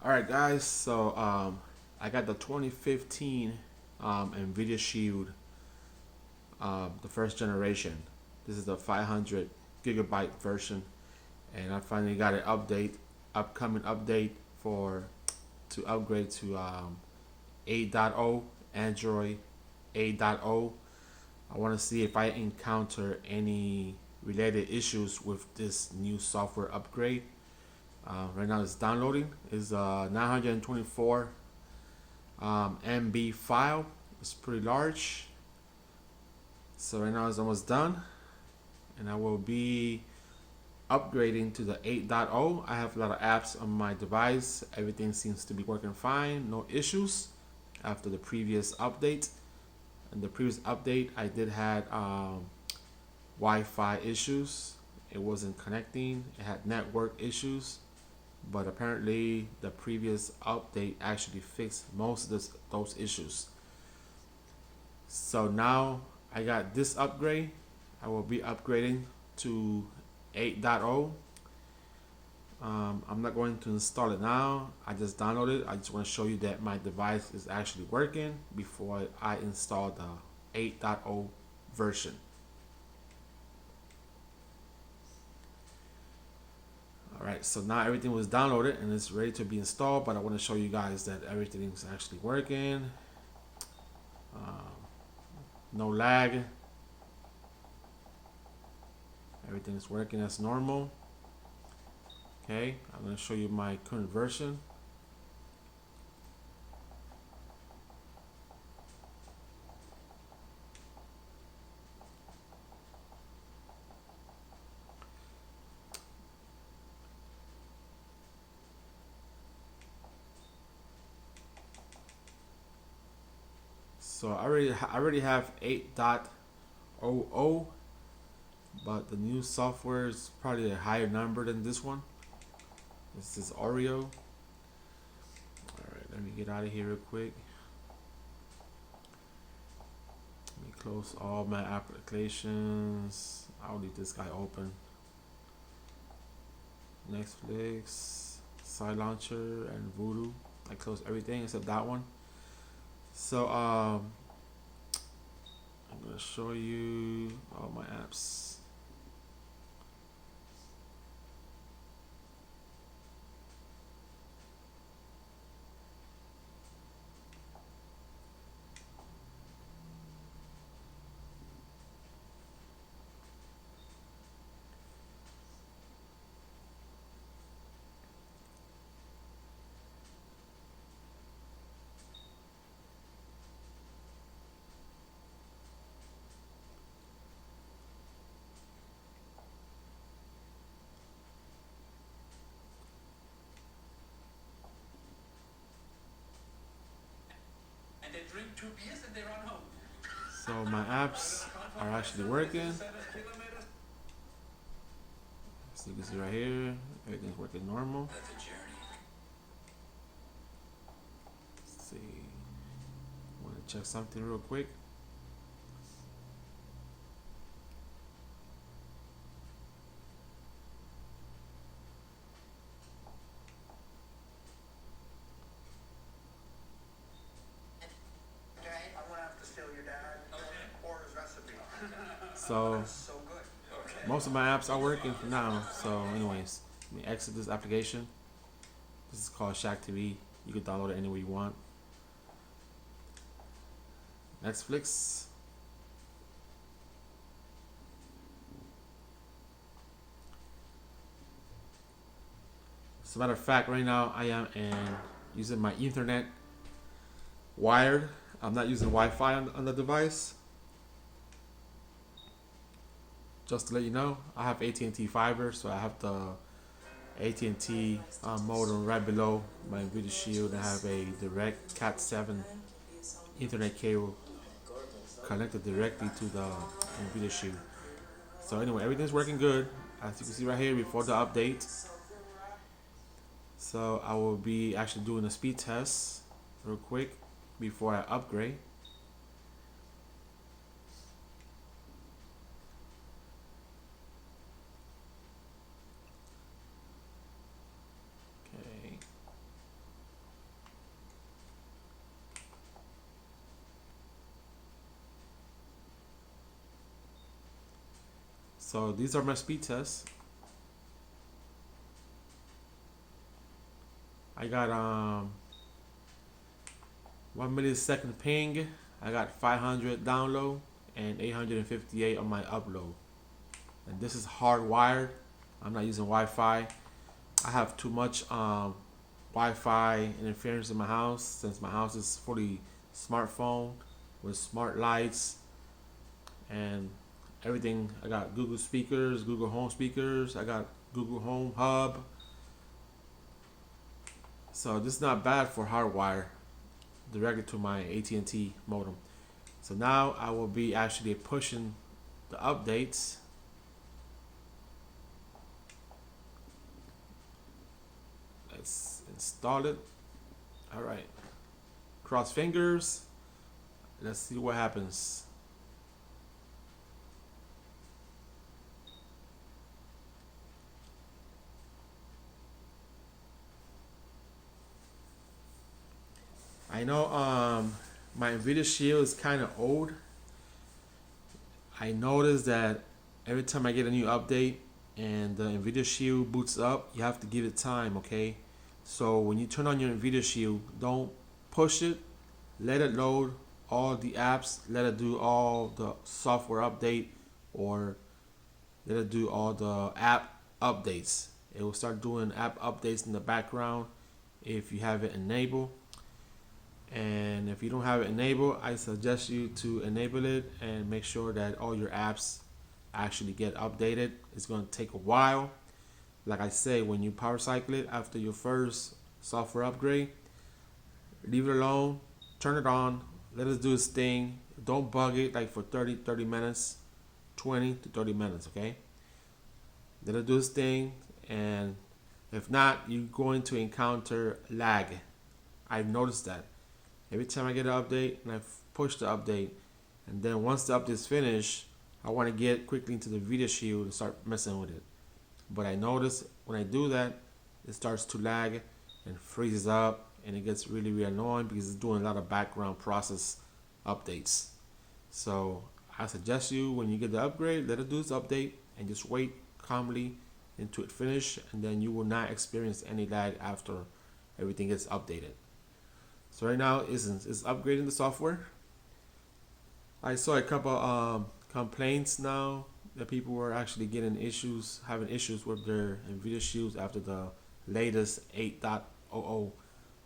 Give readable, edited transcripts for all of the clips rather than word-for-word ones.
Alright guys, so I got the 2015 Nvidia Shield, the first generation. This is the 500 gigabyte version, and I finally got an upcoming update for to upgrade to 8.0, Android 8.0. I want to see if I encounter any related issues with this new software upgrade. Right now it's downloading. It's 924 MB file. It's pretty large. So right now it's almost done, and I will be upgrading to the 8.0. I have a lot of apps on my device. Everything seems to be working fine. No issues after the previous update. In the previous update, I did had Wi-Fi issues. It wasn't connecting. It had network issues, but apparently the previous update actually fixed most of those issues. So now I got this upgrade. I will be upgrading to 8.0. I'm not going to install it now. I just downloaded it. I just want to show you that my device is actually working before I install the 8.0 version. Alright, so now everything was downloaded and it's ready to be installed, but I want to show you guys that everything is actually working. No lag. Everything is working as normal. Okay, I'm going to show you my current version. So I already have 8.00, but the new software is probably a higher number than this one. This is Oreo. Alright, let me get out of here real quick. Let me close all my applications. I'll leave this guy open. Netflix, Side Launcher, and Voodoo. I closed everything except that one. So I'm gonna show you all my apps. They drink 2 beers and they run home. So my apps are actually working. So you can see right here, everything's working normal. Let's see, I want to check something real quick. So most of my apps are working for now. So anyways, let me exit this application. This is called Shield TV. You can download it anywhere you want. Netflix. As a matter of fact, right now I am using my Ethernet wired. I'm not using Wi-Fi on the device. Just to let you know, I have AT&T fiber, so I have the AT&T modem right below my Nvidia Shield. I have a direct Cat 7 Ethernet cable connected directly to the Nvidia Shield. So anyway, everything's working good, as you can see right here before the update. So I will be actually doing a speed test real quick before I upgrade. Okay. So these are my speed tests. I got 1 millisecond ping. I got 500 download and 858 on my upload. And this is hardwired. I'm not using Wi-Fi. I have too much Wi-Fi interference in my house, since my house is fully smartphone with smart lights and everything. I got Google speakers, Google Home speakers. I got Google Home Hub. So this is not bad for hardwire directly to my AT&T modem. So now I will be actually pushing the updates. Let's install it. All right. Cross fingers. Let's see what happens. I know my Nvidia Shield is kind of old. I noticed that every time I get a new update and the Nvidia Shield boots up, you have to give it time, okay? So when you turn on your Nvidia Shield, don't push it. Let it load all the apps. Let it do all the software update, or let it do all the app updates. It will start doing app updates in the background if you have it enabled. And if you don't have it enabled, I suggest you to enable it and make sure that all your apps actually get updated. It's going to take a while. Like I say, when you power cycle it after your first software upgrade, leave it alone, turn it on, let it do its thing. Don't bug it like for 30 minutes, 20 to 30 minutes, okay? Let it do its thing, and if not, you're going to encounter lag. I've noticed that. Every time I get an update and I push the update, and then once the update is finished, I want to get quickly into the Nvidia Shield and start messing with it. But I notice when I do that, it starts to lag and freezes up, and it gets really, really annoying because it's doing a lot of background process updates. So I suggest you, when you get the upgrade, let it do its update and just wait calmly until it finish, and then you will not experience any lag after everything gets updated. So right now it's upgrading the software. I saw a couple complaints now that people were actually having issues with their Nvidia Shields after the latest 8.00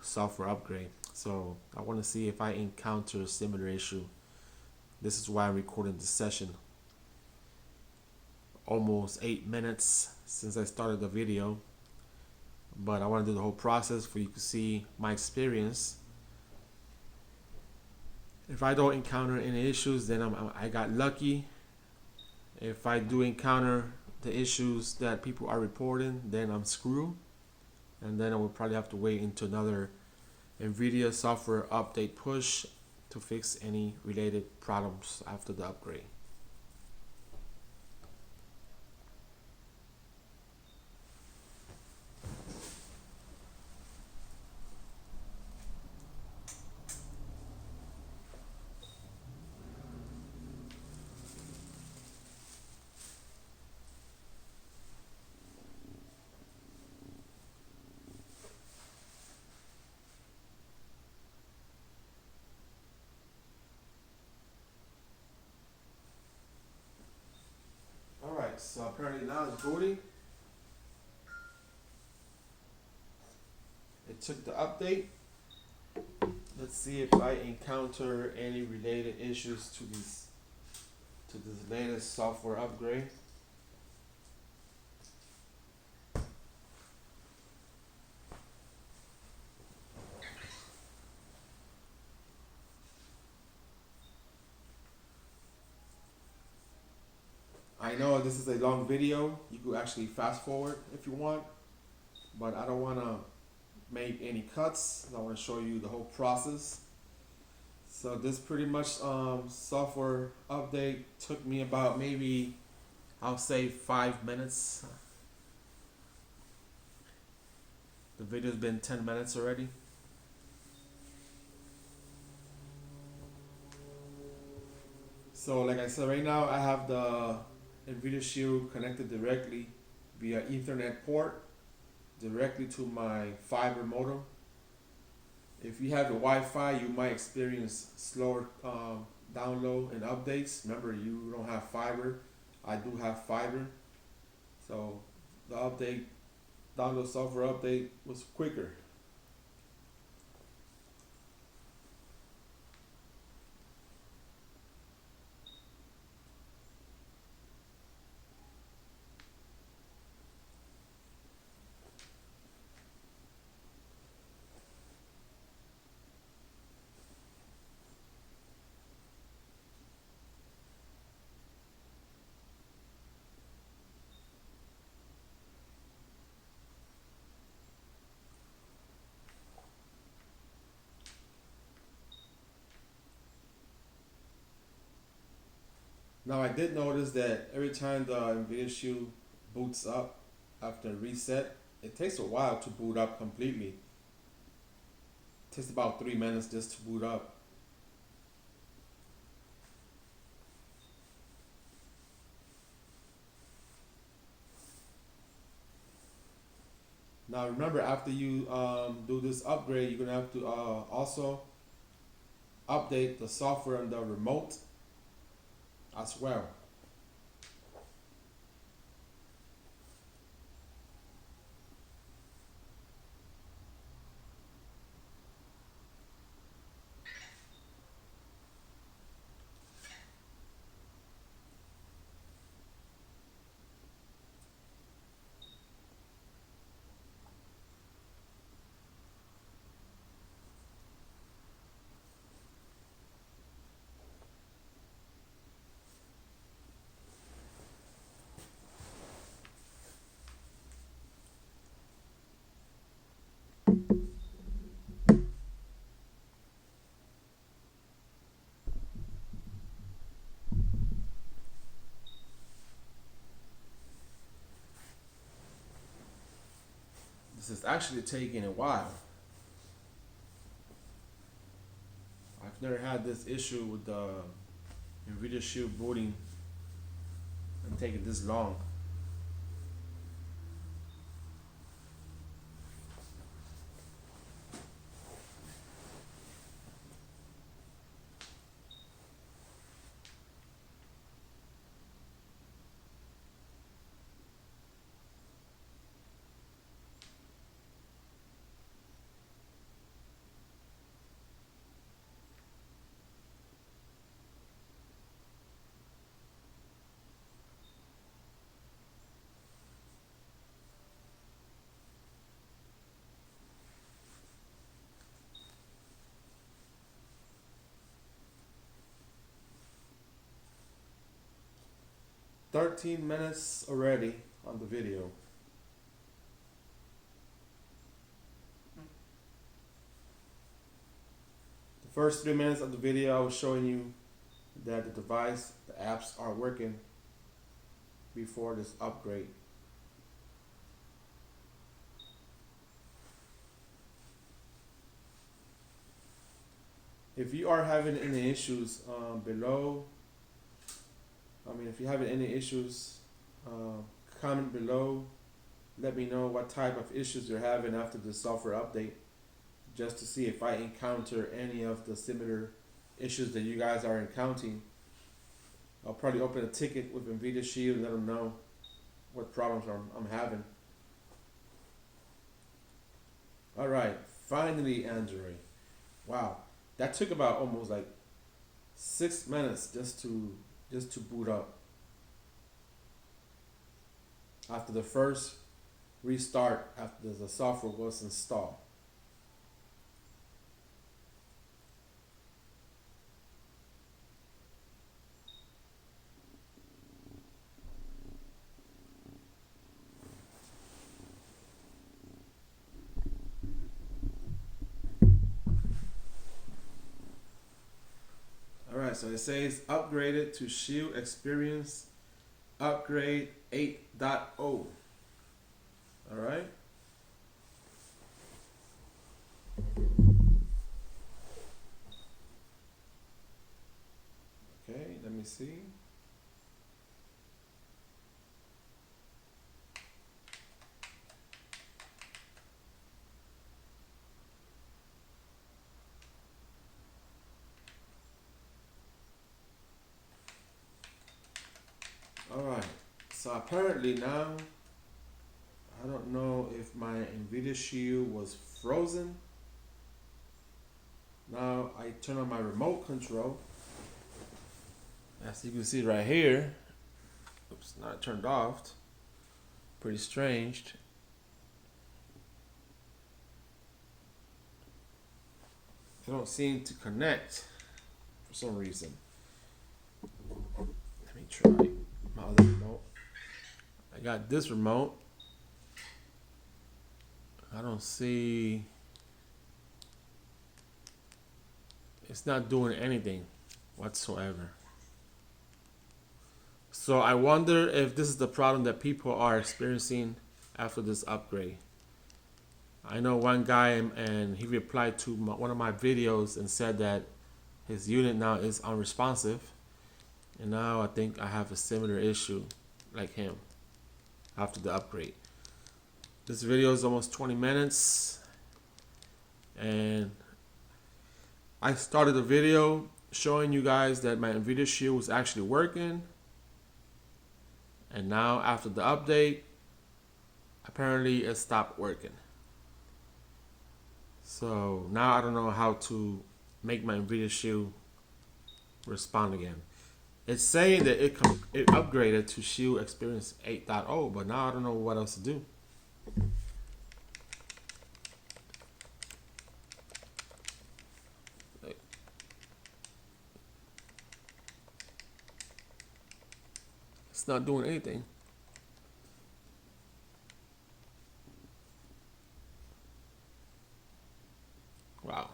software upgrade. So I want to see if I encounter a similar issue. This is why I'm recording this session. Almost 8 minutes since I started the video, but I want to do the whole process for you to see my experience. If I don't encounter any issues, then I got lucky. If I do encounter the issues that people are reporting, then I'm screwed. And then I will probably have to wait until another Nvidia software update push to fix any related problems after the upgrade. Alright, so apparently now it's booting. It took the update. Let's see if I encounter any related issues to this latest software upgrade. I know this is a long video. You could actually fast forward if you want, but I don't want to make any cuts. I want to show you the whole process. So this pretty much software update took me about, maybe I'll say 5 minutes. The video's been 10 minutes already. So like I said, right now I have the Nvidia Shield connected directly via Ethernet port directly to my fiber modem. If you have the Wi-Fi, you might experience slower download and updates. Remember, you don't have fiber. I do have fiber, so the download software update was quicker. Now I did notice that every time the Nvidia Shield boots up after reset, it takes a while to boot up completely. It takes about 3 minutes just to boot up. Now remember, after you do this upgrade, you're gonna have to also update the software on the remote as well. This is actually taking a while. I've never had this issue with the Nvidia Shield booting and taking this long. "13 minutes already on the video." The first 3 minutes of the video, I was showing you that the device, the apps are working before this upgrade. If you are having any issues if you're having any issues, comment below. Let me know what type of issues you're having after the software update, just to see if I encounter any of the similar issues that you guys are encountering. I'll probably open a ticket with Nvidia Shield and let them know what problems I'm having. All right, finally Android. Wow, that took about almost like 6 minutes just to boot up after the first restart after the software was installed. Alright, so it says upgraded to Shield Experience Upgrade 8.0. Alright. Okay, let me see. apparently now, I don't know if my Nvidia Shield was frozen. Now I turn on my remote control. As you can see right here, oops, not turned off. Pretty strange. It don't seem to connect for some reason. Let me try my other remote. I got this remote. I don't see. It's not doing anything whatsoever. So I wonder if this is the problem that people are experiencing after this upgrade. I know one guy, and he replied to one of my videos and said that his unit now is unresponsive. And now I think I have a similar issue like him after the upgrade. This video is almost 20 minutes. And I started a video showing you guys that my Nvidia Shield was actually working. And now after the update, apparently it stopped working. So now I don't know how to make my Nvidia Shield respond again. It's saying that it upgraded to Shield Experience 8.0, but now I don't know what else to do. It's not doing anything. Wow.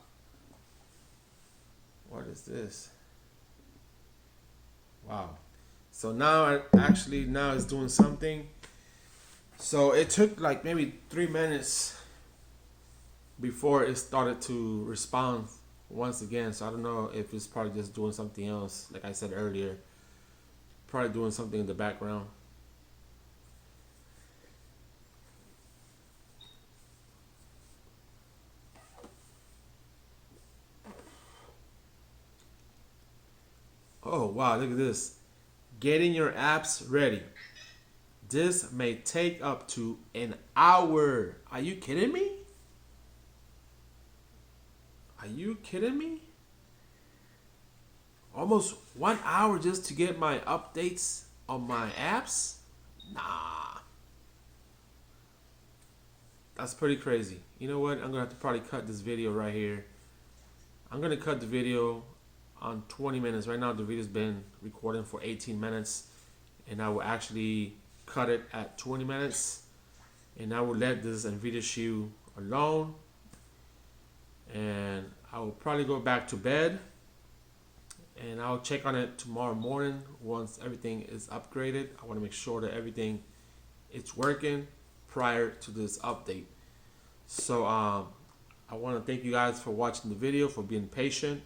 What is this? Wow. So now now it's doing something. So it took like maybe 3 minutes before it started to respond once again. So I don't know if it's probably just doing something else. Like I said earlier, probably doing something in the background. Oh wow, look at this. Getting your apps ready. This may take up to an hour. Are you kidding me? Are you kidding me? Almost 1 hour just to get my updates on my apps? Nah. That's pretty crazy. You know what? I'm going to have to probably cut this video right here. I'm going to cut the video on 20 minutes. Right now the video's been recording for 18 minutes. And I will actually cut it at 20 minutes. And I will let this Nvidia Shield alone. And I will probably go back to bed. And I'll check on it tomorrow morning once everything is upgraded. I want to make sure that everything is working prior to this update. So I want to thank you guys for watching the video, for being patient.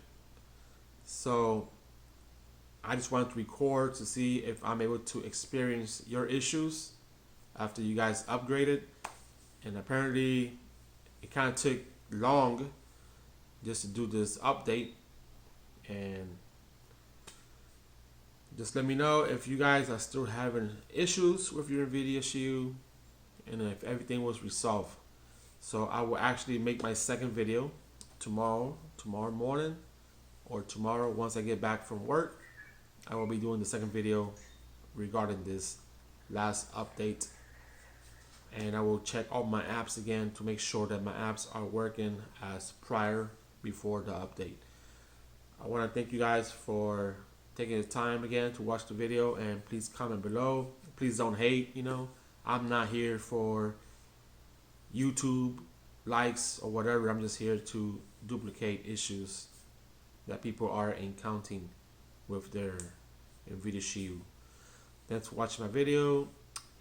So I just wanted to record to see if I'm able to experience your issues after you guys upgraded. And apparently it kind of took long just to do this update. And just let me know if you guys are still having issues with your Nvidia Shield and if everything was resolved. So I will actually make my second video tomorrow morning, or tomorrow once I get back from work. I will be doing the second video regarding this last update. And I will check all my apps again to make sure that my apps are working as prior before the update. I want to thank you guys for taking the time again to watch the video, and please comment below. Please don't hate, you know. I'm not here for YouTube likes or whatever. I'm just here to duplicate issues that people are encountering with their Nvidia Shield. Thanks for watching my video,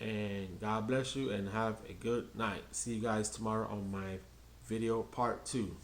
and God bless you and have a good night. See you guys tomorrow on my video part 2.